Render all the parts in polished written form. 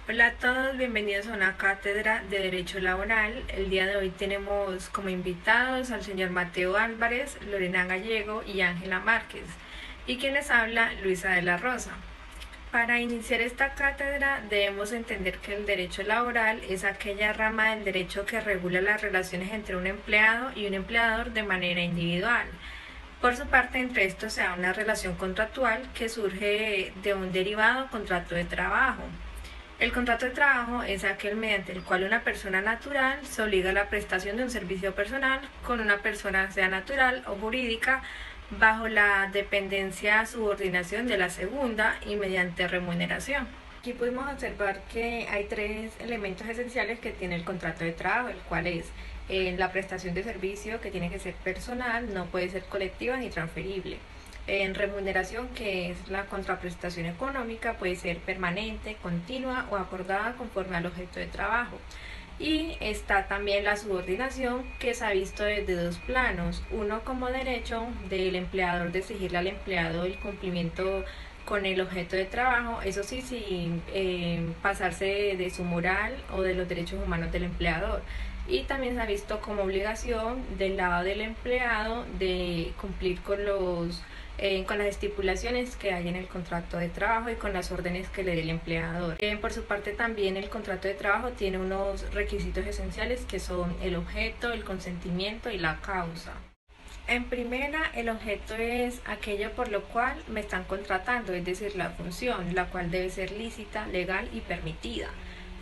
Hola a todos, bienvenidos a una cátedra de Derecho Laboral. El día de hoy tenemos como invitados al señor Mateo Álvarez, Lorena Gallego y Ángela Márquez, y quien les habla, Luisa de la Rosa. Para iniciar esta cátedra debemos entender que el derecho laboral es aquella rama del derecho que regula las relaciones entre un empleado y un empleador de manera individual. Por su parte, entre estos se da una relación contractual que surge de un derivado contrato de trabajo. El contrato de trabajo es aquel mediante el cual una persona natural se obliga a la prestación de un servicio personal con una persona, sea natural o jurídica, bajo la dependencia subordinación de la segunda y mediante remuneración. Aquí pudimos observar que hay tres elementos esenciales que tiene el contrato de trabajo, el cual es la prestación de servicio, que tiene que ser personal, no puede ser colectiva ni transferible. En remuneración, que es la contraprestación económica, puede ser permanente, continua o acordada conforme al objeto de trabajo. Y está también la subordinación, que se ha visto desde dos planos. Uno, como derecho del empleador de exigirle al empleado el cumplimiento con el objeto de trabajo, eso sí, sin pasarse de su moral o de los derechos humanos del empleador. Y también se ha visto como obligación del lado del empleado de cumplir con las estipulaciones que hay en el contrato de trabajo y con las órdenes que le dé el empleador. Por su parte, también el contrato de trabajo tiene unos requisitos esenciales que son el objeto, el consentimiento y la causa. En primera, el objeto es aquello por lo cual me están contratando, es decir, la función, la cual debe ser lícita, legal y permitida.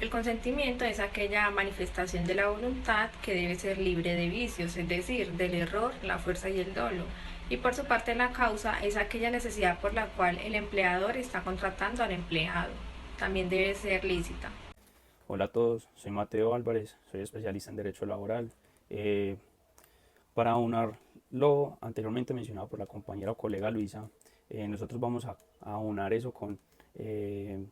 El consentimiento es aquella manifestación de la voluntad que debe ser libre de vicios, es decir, del error, la fuerza y el dolo. Y por su parte, la causa es aquella necesidad por la cual el empleador está contratando al empleado. También debe ser lícita. Hola a todos, soy Mateo Álvarez, soy especialista en Derecho Laboral. Para aunar lo anteriormente mencionado por la compañera o colega Luisa, nosotros vamos a aunar eso con eh,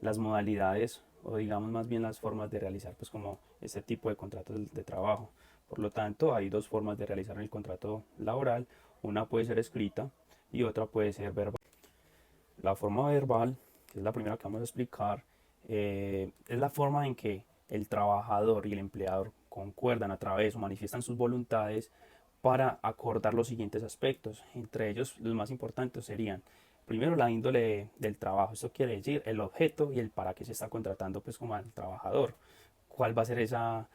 las modalidades o digamos más bien las formas de realizar pues como este tipo de contratos de trabajo. Por lo tanto, hay dos formas de realizar el contrato laboral, una puede ser escrita y otra puede ser verbal. La forma verbal, que es la primera que vamos a explicar, es la forma en que el trabajador y el empleador concuerdan a través o manifiestan sus voluntades para acordar los siguientes aspectos. Entre ellos, los más importantes serían, primero, la índole del trabajo. Esto quiere decir el objeto y el para qué se está contratando pues como al trabajador. ¿Cuál va a ser esa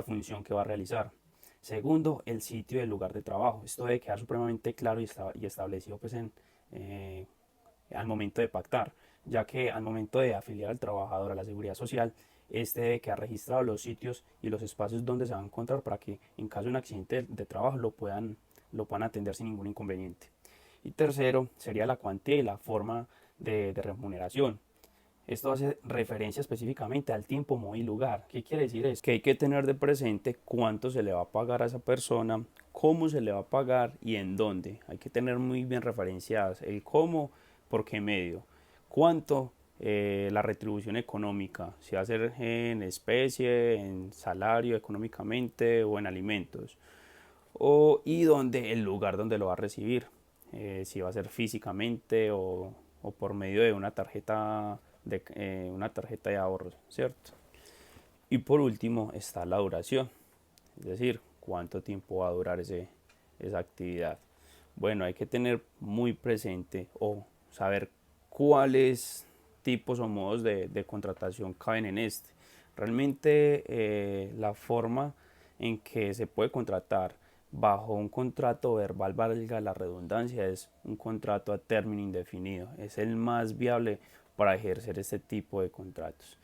función que va a realizar? Segundo, el sitio y el lugar de trabajo. Esto debe quedar supremamente claro y establecido pues eh, al momento de pactar, ya que al momento de afiliar al trabajador a la seguridad social, este debe quedar registrado los sitios y los espacios donde se va a encontrar para que en caso de un accidente de trabajo lo puedan atender sin ningún inconveniente. Y tercero, sería la cuantía y la forma de remuneración. Esto hace referencia específicamente al tiempo, modo y lugar. ¿Qué quiere decir eso? Que hay que tener de presente cuánto se le va a pagar a esa persona, cómo se le va a pagar y en dónde. Hay que tener muy bien referenciadas el cómo, por qué medio, cuánto, la retribución económica, si va a ser en especie, en salario económicamente o en alimentos, y dónde, el lugar donde lo va a recibir, si va a ser físicamente o por medio de una tarjeta de ahorros, ¿cierto? Y por último está la duración, es decir, cuánto tiempo va a durar esa actividad. Bueno, hay que tener muy presente o saber cuáles tipos o modos de contratación caben en este. Realmente la forma en que se puede contratar bajo un contrato verbal, valga la redundancia, es un contrato a término indefinido. Es el más viable para ejercer este tipo de contratos,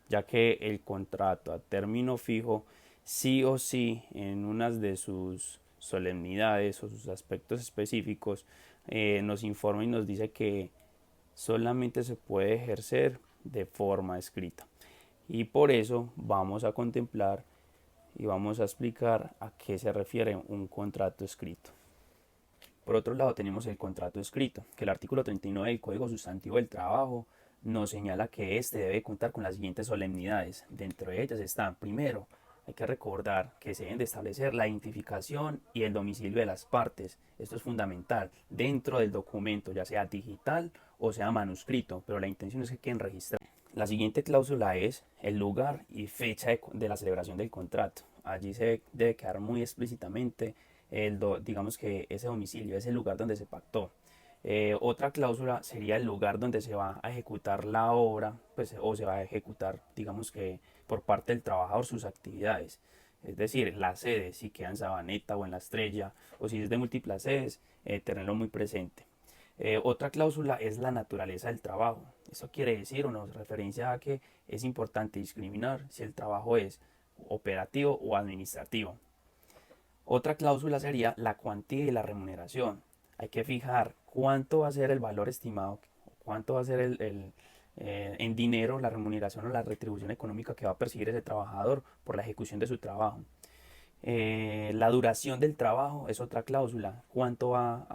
ya que el contrato a término fijo sí o sí en unas de sus solemnidades o sus aspectos específicos nos informa y nos dice que solamente se puede ejercer de forma escrita. Y por eso vamos a contemplar y vamos a explicar a qué se refiere un contrato escrito. Por otro lado tenemos el contrato escrito, que el artículo 39 del Código Sustantivo del Trabajo nos señala que éste debe contar con las siguientes solemnidades. Dentro de ellas están, primero, hay que recordar que se deben de establecer la identificación y el domicilio de las partes. Esto es fundamental dentro del documento, ya sea digital o sea manuscrito, pero la intención es que queden registrados. La siguiente cláusula es el lugar y fecha de la celebración del contrato. Allí se debe quedar muy explícitamente digamos que ese domicilio, ese lugar donde se pactó. Otra cláusula sería el lugar donde se va a ejecutar la obra, pues, o se va a ejecutar, digamos que por parte del trabajador, sus actividades. Es decir, la sede, si queda en Sabaneta o en La Estrella, o si es de múltiples sedes, tenerlo muy presente. Otra cláusula es la naturaleza del trabajo. Eso quiere decir o nos referencia a que es importante discriminar si el trabajo es operativo o administrativo. Otra cláusula sería la cuantía y la remuneración. Hay que fijar cuánto va a ser el valor estimado, cuánto va a ser en dinero la remuneración o la retribución económica que va a percibir ese trabajador por la ejecución de su trabajo. La duración del trabajo es otra cláusula. Cuánto va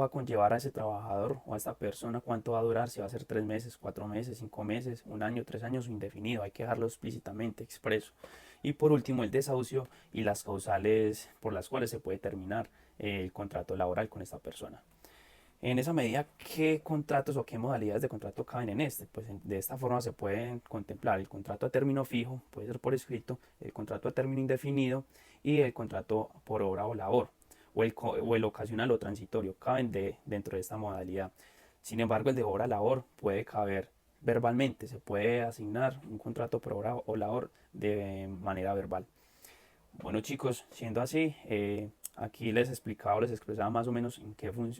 a conllevar a ese trabajador o a esta persona, cuánto va a durar, si va a ser 3 meses, 4 meses, 5 meses, un año, 3 años o indefinido. Hay que dejarlo explícitamente expreso. Y por último, el desahucio y las causales por las cuales se puede terminar el contrato laboral con esta persona. En esa medida, ¿qué contratos o qué modalidades de contrato caben en este? Pues de esta forma se pueden contemplar el contrato a término fijo, puede ser por escrito, el contrato a término indefinido y el contrato por obra o labor, o el ocasional o transitorio, caben dentro de esta modalidad. Sin embargo, el de obra labor puede caber verbalmente, se puede asignar un contrato por obra o labor de manera verbal. Bueno chicos, siendo así, aquí les explicaba, les expresaba más o menos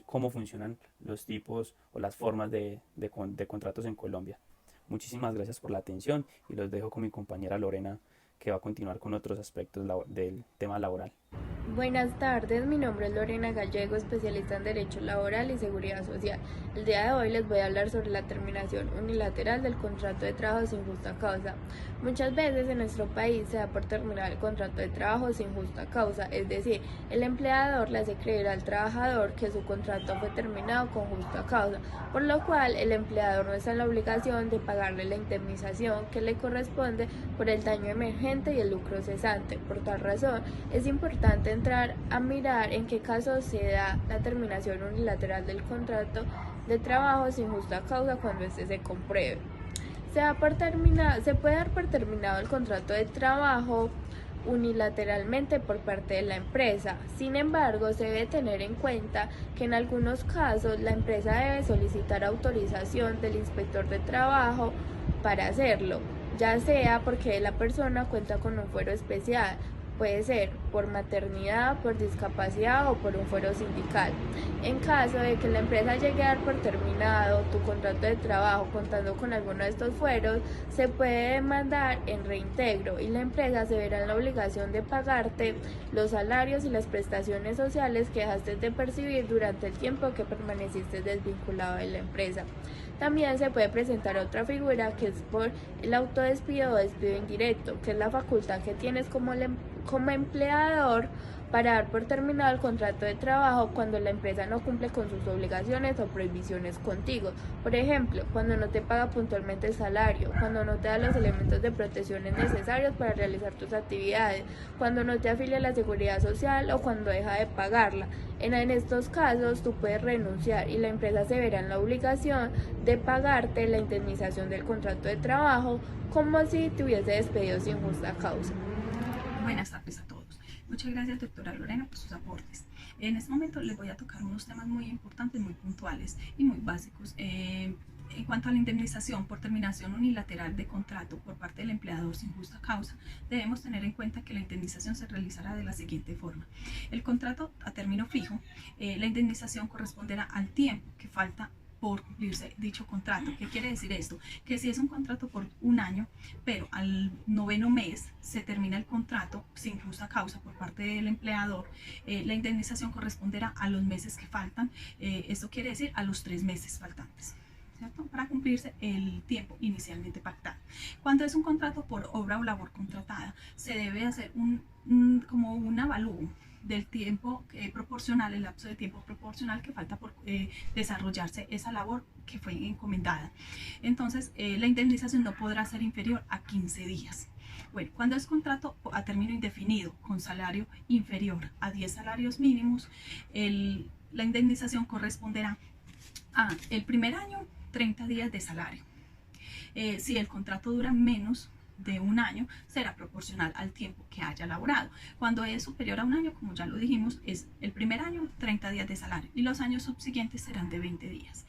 cómo funcionan los tipos o las formas de contratos en Colombia. Muchísimas gracias por la atención y los dejo con mi compañera Lorena, que va a continuar con otros aspectos del tema laboral. Buenas tardes, mi nombre es Lorena Gallego, especialista en Derecho Laboral y Seguridad Social. El día de hoy les voy a hablar sobre la terminación unilateral del contrato de trabajo sin justa causa. Muchas veces en nuestro país se da por terminar el contrato de trabajo sin justa causa, es decir, el empleador le hace creer al trabajador que su contrato fue terminado con justa causa, por lo cual el empleador no está en la obligación de pagarle la indemnización que le corresponde por el daño emergente y el lucro cesante. Por tal razón, es importante entrar a mirar en qué casos se da la terminación unilateral del contrato de trabajo sin justa causa cuando éste se compruebe. Se puede dar por terminado el contrato de trabajo unilateralmente por parte de la empresa. Sin embargo, se debe tener en cuenta que en algunos casos la empresa debe solicitar autorización del inspector de trabajo para hacerlo, ya sea porque la persona cuenta con un fuero especial, puede ser por maternidad, por discapacidad o por un fuero sindical. En caso de que la empresa llegue a dar por terminado tu contrato de trabajo contando con alguno de estos fueros, se puede demandar en reintegro y la empresa se verá en la obligación de pagarte los salarios y las prestaciones sociales que dejaste de percibir durante el tiempo que permaneciste desvinculado de la empresa. También se puede presentar otra figura que es por el autodespido o despido indirecto, que es la facultad que tienes como empleador para dar por terminado el contrato de trabajo cuando la empresa no cumple con sus obligaciones o prohibiciones contigo. Por ejemplo, cuando no te paga puntualmente el salario, cuando no te da los elementos de protección necesarios para realizar tus actividades, cuando no te afilia a la seguridad social o cuando deja de pagarla. En estos casos tú puedes renunciar y la empresa se verá en la obligación de pagarte la indemnización del contrato de trabajo como si te hubiese despedido sin justa causa. Buenas tardes a todos. Muchas gracias, doctora Lorena, por sus aportes. En este momento les voy a tocar unos temas muy importantes, muy puntuales y muy básicos. En cuanto a la indemnización por terminación unilateral de contrato por parte del empleador sin justa causa, debemos tener en cuenta que la indemnización se realizará de la siguiente forma. El contrato a término fijo, la indemnización corresponderá al tiempo que falta por cumplirse dicho contrato. ¿Qué quiere decir esto? Que si es un contrato por un año, pero al 9º mes se termina el contrato sin justa causa por parte del empleador, la indemnización corresponderá a los meses que faltan. Esto quiere decir a los 3 meses faltantes, ¿cierto? Para cumplirse el tiempo inicialmente pactado. Cuando es un contrato por obra o labor contratada, se debe hacer como un avalúo del tiempo proporcional, el lapso de tiempo proporcional que falta por desarrollarse esa labor que fue encomendada. Entonces, la indemnización no podrá ser inferior a 15 días. Bueno, cuando es contrato a término indefinido con salario inferior a 10 salarios mínimos, la indemnización corresponderá a el primer año 30 días de salario. Si el contrato dura menos de un año, será proporcional al tiempo que haya laborado. Cuando es superior a un año, como ya lo dijimos, es el primer año 30 días de salario y los años subsiguientes serán de 20 días.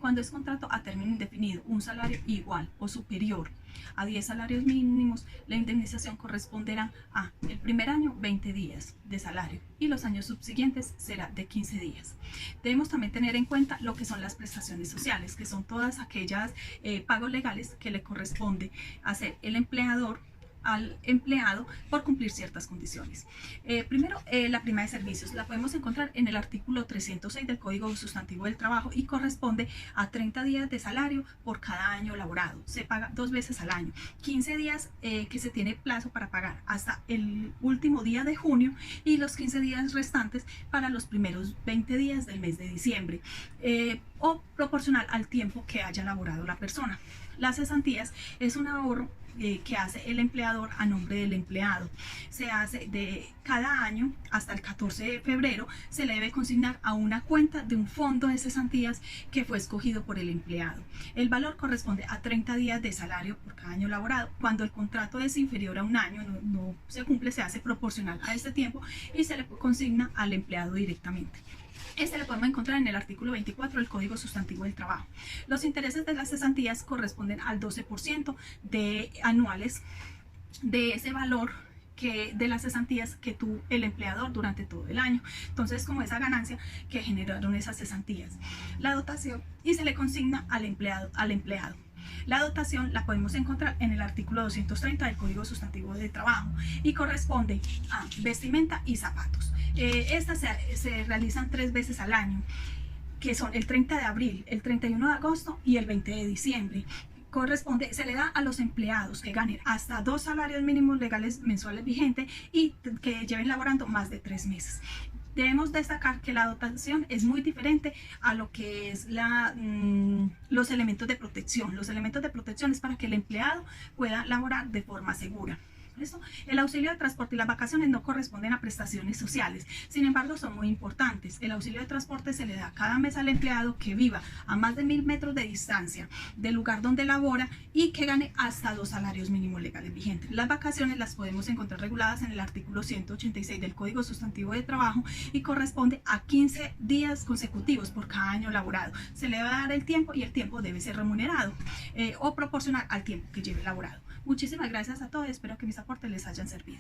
Cuando es contrato a término indefinido, un salario igual o superior a 10 salarios mínimos, la indemnización corresponderá a el primer año 20 días de salario y los años subsiguientes será de 15 días. Debemos también tener en cuenta lo que son las prestaciones sociales, que son todas aquellas pagos legales que le corresponde hacer el empleador al empleado por cumplir ciertas condiciones. Primero, la prima de servicios la podemos encontrar en el artículo 306 del Código Sustantivo del Trabajo y corresponde a 30 días de salario por cada año laborado. Se paga 2 veces al año, 15 días que se tiene plazo para pagar hasta el último día de junio y los 15 días restantes para los primeros 20 días del mes de diciembre, o proporcional al tiempo que haya laborado la persona. Las cesantías es un ahorro que hace el empleador a nombre del empleado. Se hace de cada año hasta el 14 de febrero, se le debe consignar a una cuenta de un fondo de cesantías que fue escogido por el empleado. El valor corresponde a 30 días de salario por cada año laborado. Cuando el contrato es inferior a un año, no se cumple, se hace proporcional a este tiempo y se le consigna al empleado directamente. Este lo podemos encontrar en el artículo 24 del Código Sustantivo del Trabajo. Los intereses de las cesantías corresponden al 12% de anuales de ese valor de las cesantías que tuvo el empleador durante todo el año. Entonces, como esa ganancia que generaron esas cesantías. La dotación y se le consigna al empleado. La dotación la podemos encontrar en el artículo 230 del Código Sustantivo de Trabajo y corresponde a vestimenta y zapatos. Estas se realizan 3 veces al año, que son el 30 de abril, el 31 de agosto y el 20 de diciembre. Se le da a los empleados que ganen hasta 2 salarios mínimos legales mensuales vigentes y que lleven laborando más de 3 meses. Debemos destacar que la dotación es muy diferente a lo que es los elementos de protección. Los elementos de protección es para que el empleado pueda laborar de forma segura. ¿Listo? El auxilio de transporte y las vacaciones no corresponden a prestaciones sociales, sin embargo son muy importantes. El auxilio de transporte se le da cada mes al empleado que viva a más de 1000 metros de distancia del lugar donde labora y que gane hasta 2 salarios mínimos legales vigentes. Las vacaciones las podemos encontrar reguladas en el artículo 186 del Código Sustantivo de Trabajo y corresponde a 15 días consecutivos por cada año laborado. Se le va a dar el tiempo y el tiempo debe ser remunerado o proporcional al tiempo que lleve laborado. Muchísimas gracias a todos, espero que mis aportes les hayan servido.